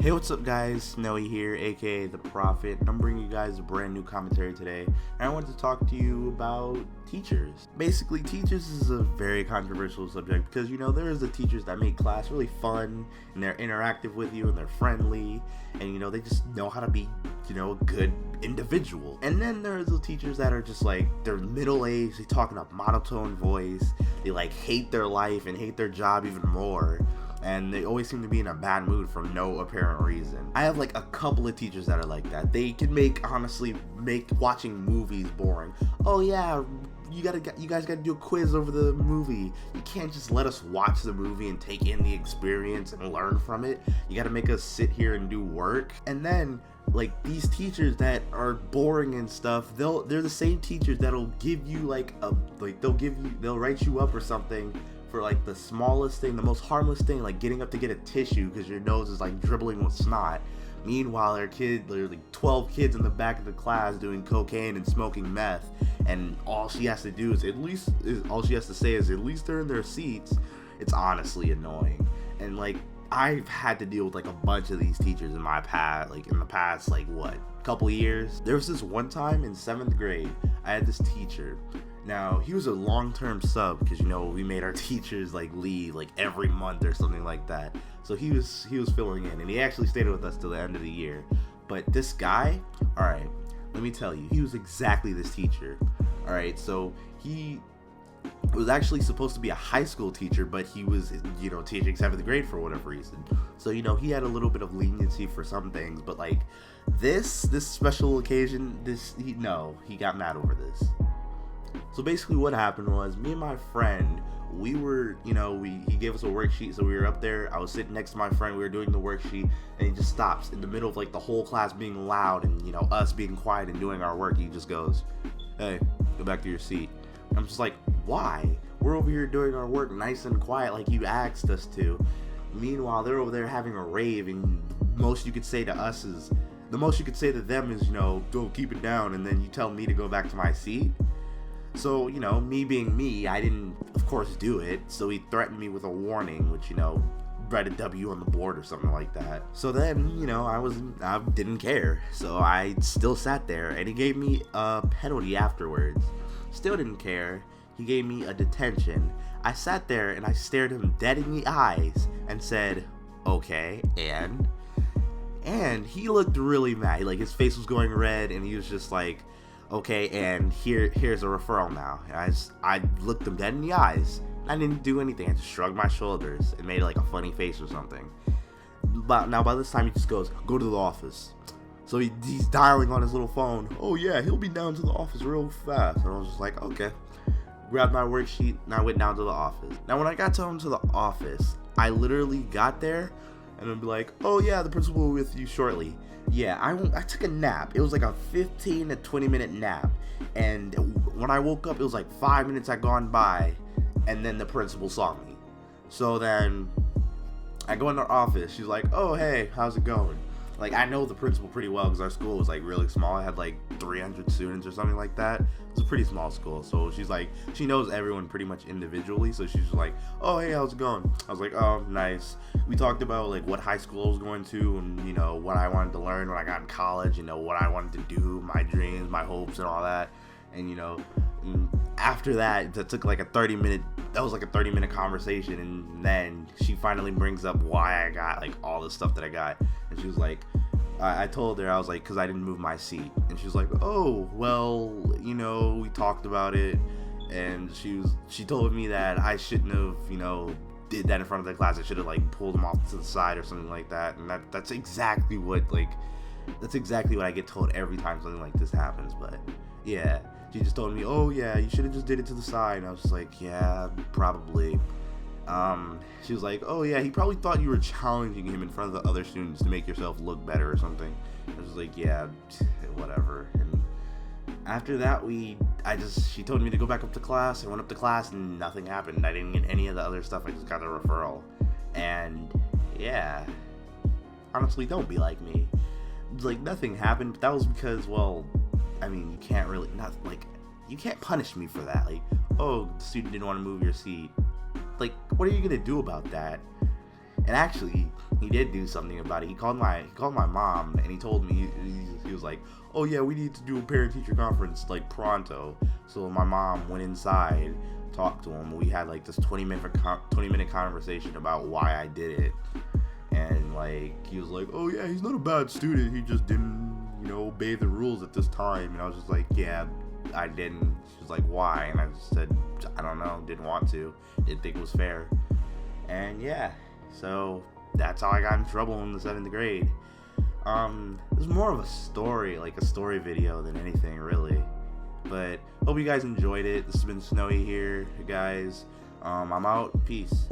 Hey, what's up, guys? Snowie here, aka The Prophet, and I'm bringing you guys a brand new commentary today. And I wanted to talk to you about teachers. Basically, teachers is a very controversial subject because, there's the teachers that make class really fun, and they're interactive with you, and they're friendly, and, they just know how to be, a good individual. And then there's the teachers that are just like, they're middle-aged, they talk in a monotone voice, they hate their life and hate their job even more. And they always seem to be in a bad mood for no apparent reason. I have a couple of teachers that are like that. They can make watching movies boring. Oh yeah, you guys gotta do a quiz over the movie. You can't just let us watch the movie and take in the experience and learn from it. You gotta make us sit here and do work. And then these teachers that are boring and stuff, they're the same teachers that'll give you they'll write you up or something for the smallest thing, the most harmless thing, like getting up to get a tissue because your nose is dribbling with snot. Meanwhile, there are 12 kids in the back of the class doing cocaine and smoking meth, and all she has to do is all she has to say is at least they're in their seats. It's honestly annoying. And I've had to deal with a bunch of these teachers in my past, couple years. There was this one time in 7th grade, I had this teacher. Now, he was a long-term sub because, we made our teachers leave every month or something like that. So he was filling in, and he actually stayed with us till the end of the year. But this guy, all right, let me tell you, he was exactly this teacher. All right, so he was actually supposed to be a high school teacher, but he was, teaching 7th grade for whatever reason. So, he had a little bit of leniency for some things, but this special occasion, he got mad over this. So basically what happened was, me and my friend, we were, he gave us a worksheet, so we were up there, I was sitting next to my friend, we were doing the worksheet, and he just stops in the middle of the whole class being loud and, us being quiet and doing our work. He just goes, "Hey, go back to your seat." And I'm just like, why? We're over here doing our work nice and quiet like you asked us to. Meanwhile, they're over there having a rave, and the most you could say to them is, go keep it down, and then you tell me to go back to my seat. So, me being me, I didn't, of course, do it. So he threatened me with a warning, which, write a W on the board or something like that. So then, I didn't care. So I still sat there, and he gave me a penalty afterwards. Still didn't care. He gave me a detention. I sat there, and I stared him dead in the eyes and said, "Okay, and?" And he looked really mad. His face was going red, and he was just like, "Okay, and here's a referral now." And I looked him dead in the eyes. I didn't do anything. I just shrugged my shoulders and made a funny face or something. But now by this time he just goes, "Go to the office." So he's dialing on his little phone. "Oh yeah, he'll be down to the office real fast." And I was just like, okay. Grabbed my worksheet and I went down to the office. Now when I got to the office, I literally got there and I'd be like, "Oh yeah, the principal will be with you shortly." Yeah, I took a nap. It was a 15 to 20 minute nap. And when I woke up, it was 5 minutes had gone by. And then the principal saw me. So then I go in her office. She's like, "Oh, hey, how's it going?" I know the principal pretty well because our school was really small. I had 300 students or something like that. It was a pretty small school. So she's she knows everyone pretty much individually. So she's just like, "Oh, hey, how's it going?" I was like, "Oh, nice." We talked about what high school I was going to and, what I wanted to learn when I got in college, what I wanted to do, my dreams, my hopes and all that. And, after that took a 30-minute conversation. And then she finally brings up why I got all this stuff that I got. And she was like, I told her, I was like, "Because I didn't move my seat." And she was like, "Oh, well, we talked about it." And she told me that I shouldn't have, did that in front of the class. I should have pulled them off to the side or something like that. And that's exactly what I get told every time something like this happens. But yeah, she just told me, "Oh yeah, you should have just did it to the side." And I was just like, "Yeah, probably." She was like, "Oh yeah, he probably thought you were challenging him in front of the other students to make yourself look better or something." I was like, "Yeah, whatever." And after that, she told me to go back up to class. I went up to class and nothing happened. I didn't get any of the other stuff. I just got a referral. And yeah, honestly, don't be like me. Nothing happened, but that was because, well, I mean, you can't really, you can't punish me for that. Oh, the student didn't want to move your seat. What are you gonna do about that? And actually, he did do something about it. He called my mom, and he told me, he was like, oh yeah, we need to do a parent-teacher conference like pronto. So my mom went inside, talked to him. We had like this 20-minute conversation about why I did it. And like, he was like, oh yeah, he's not a bad student, he just didn't, obey the rules at this time. And I was just like, yeah, I didn't. She was like, why? And I just said, I don't know, didn't want to, didn't think it was fair. And yeah, so that's how I got in trouble in the 7th grade. It was more of a story, like a story video than anything really. But hope you guys enjoyed it. This has been Snowy here, guys. I'm out. Peace.